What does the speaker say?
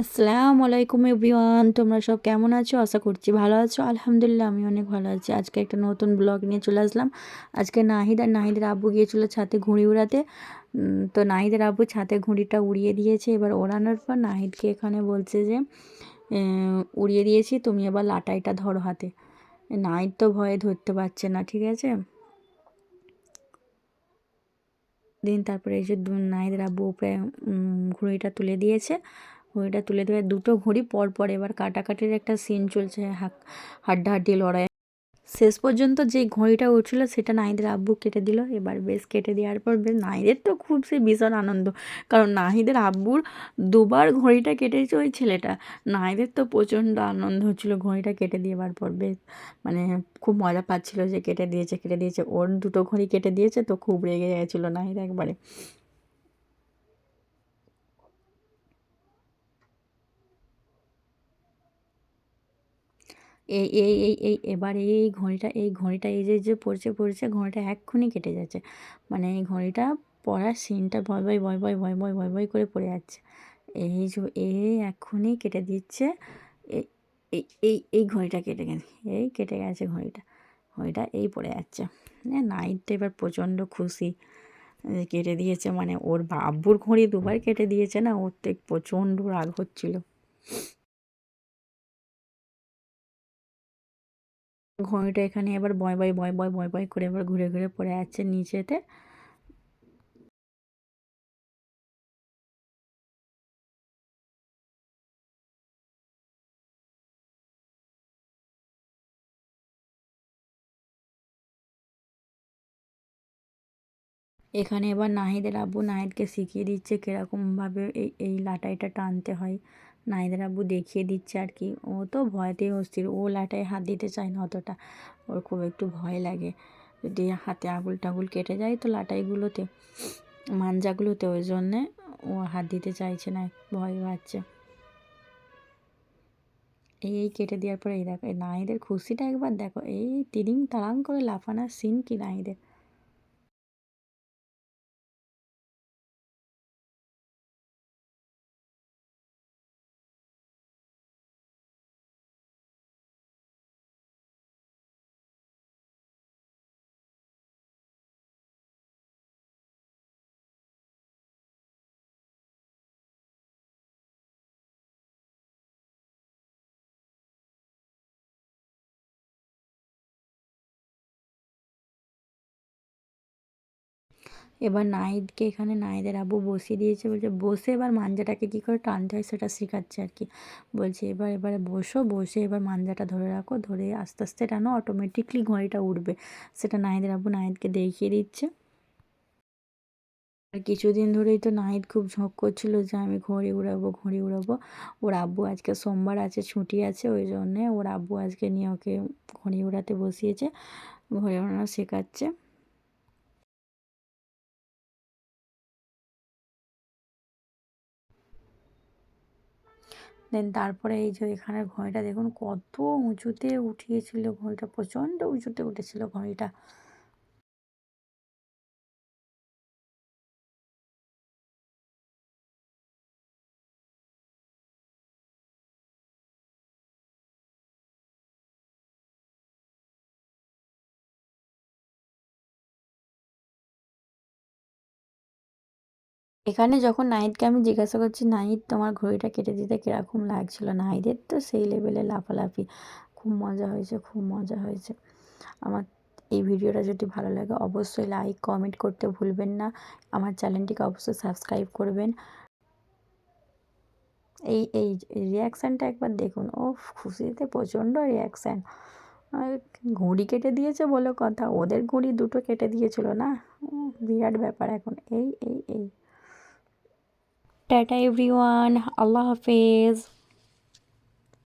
আসসালামু আলাইকুম এভরিওয়ান, তোমরা সব কেমন আছো? আশা করছি ভালো আছো। আলহামদুলিল্লাহ আমি অনেক ভালো আছি। আজকে একটা নতুন ব্লগ নিয়ে চলে আসলাম। আজকে নাহিদ আর নাহিদের আব্বু গিয়েছিল ছাদে ঘুড়ি উড়াতে। তো নাহিদের আব্বু ছাদে ঘুড়িটা উড়িয়ে দিয়েছে। এবার ওড়ানোর পর নাহিদকে এখানে বলছে যে উড়িয়ে দিয়েছি, তুমি এবার লাটাইটা ধরো হাতে। নাহিদ তো ভয়ে ধরতে পারছে না, ঠিক আছে। তারপরে এই যে নাহিদের আব্বু উপরে ঘুড়িটা তুলে দিয়েছে। ঘড়িটা তুলে দেওয়ার দুটো ঘড়ি পর পর এবার কাটাকাটির একটা সিন চলছে, হাড্ডাহাড্ডি লড়াই। শেষ পর্যন্ত যে ঘড়িটা উঠছিল সেটা নাহিদের আব্বু কেটে দিল। এবার বেশ কেটে দেওয়ার পর বেশ নাহিদের তো খুব সে ভীষণ আনন্দ, কারণ নাহিদের আব্বুর দুবার ঘড়িটা কেটেছে ওই ছেলেটা। নাহিদের তো প্রচণ্ড আনন্দ হচ্ছিল ঘড়িটা কেটে দেওয়ার পর। বেশ মানে খুব মজা পাচ্ছিল যে কেটে দিয়েছে ওর দুটো ঘড়ি কেটে দিয়েছে, তো খুব রেগে গেছিলো নাহিদ একবারে। এবার এই ঘড়িটা এই যে পড়ছে ঘড়িটা এক্ষুনি কেটে যাচ্ছে। মানে এই ঘড়িটা পড়ার সিনটা ভয় ভয় ভয় ভয় ভয় ভয় ভয় ভয় করে পড়ে যাচ্ছে। এই যে এক্ষুনি কেটে দিচ্ছে। এই এই এই এই ঘড়িটা কেটে গেছে, এই কেটে গেছে ঘড়িটা। ঘড়িটা এই পড়ে যাচ্ছে। নাইটটা এবার প্রচণ্ড খুশি কেটে দিয়েছে, মানে ওর আব্বুর ঘড়ি দুবার কেটে দিয়েছে না, ওর তো প্রচণ্ড রাগ হচ্ছিল। ঘড়িটা এখানে এবার বয় বয় বয় বয় বয় বয় করে এবার ঘুরে ঘুরে পড়ে যাচ্ছে নিচেতে। এখানে এবার নাহিদের আব্বু নাহিদকে শিখিয়ে দিচ্ছে কীরকমভাবে এই এই লাটাইটা টানতে হয়। নাহিদের আব্বু দেখিয়ে দিচ্ছে আর কি। ও তো ভয়তেই অস্থির, ও লাটাই হাত দিতে চায় না অতটা, ওর খুব একটু ভয় লাগে যদি হাতে আঙুল টাঙুল কেটে যায় তো লাটাইগুলোতে, মাঞ্জাগুলোতে, ওই জন্যে ও হাত দিতে চাইছে না, ভয় পাচ্ছে। এই কেটে দেওয়ার পরে এই দেখো এই নাহিদের খুশিটা একবার দেখো, এই তিরিং তাড়াং করে লাফানোর সিন কি নাহিদের। এবার নাহিদকে এখানে নাহিদের আব্বু বসিয়ে দিয়েছে, বলছে বসে এবার মাঞ্জাটাকে কী করে টানতে হয় সেটা শেখাচ্ছে আর কি। বলছে এবারে বসো, বসে এবার মাঞ্জাটা ধরে রাখো, ধরে আস্তে আস্তে টানো, অটোমেটিকলি ঘড়িটা উঠবে। সেটা নাহিদের আব্বু নাহিদকে দেখিয়ে দিচ্ছে। আর কিছুদিন ধরেই তো নাহিদ খুব ঝোঁক করছিল যে আমি ঘড়ি উড়াবো ঘড়ি উড়াবো। ওর আব্বু আজকে সোমবার আছে, ছুটি আছে, ওই জন্যে ওর আব্বু আজকে নিয়ে ওকে ঘড়ি উড়াতে বসিয়েছে, ঘড়ি ওড়ানো শেখাচ্ছে। তারপরে এই যে এখানের ঘড়িটা দেখুন কত উঁচুতে উঠিয়েছিল, ঘড়িটা প্রচণ্ড উঁচুতে উঠেছিল ঘড়িটা। এখানে যখন নাহিদকে আমি জিজ্ঞাসা করছি নাহিদ তোমার ঘড়িটা কেটে দিতে কীরকম লাগছিল, নাহিদের তো সেই লেভেলে লাফালাফি। খুব মজা হয়েছে, খুব মজা হয়েছে। আমার এই ভিডিওটা যদি ভালো লাগে অবশ্যই লাইক কমেন্ট করতে ভুলবেন না। আমার চ্যানেলটিকে অবশ্যই সাবস্ক্রাইব করবেন। এই এই রিয়াকশানটা একবার দেখুন, ও খুশিতে প্রচণ্ড রিয়াকশান। আর ঘুড়ি কেটে দিয়েছে বলে কথা, ওদের ঘুড়ি দুটো কেটে দিয়েছিল না। বিরাট ব্যাপার এখন। এই টাটা এভরিওয়ান, আল্লাহ হাফেজ।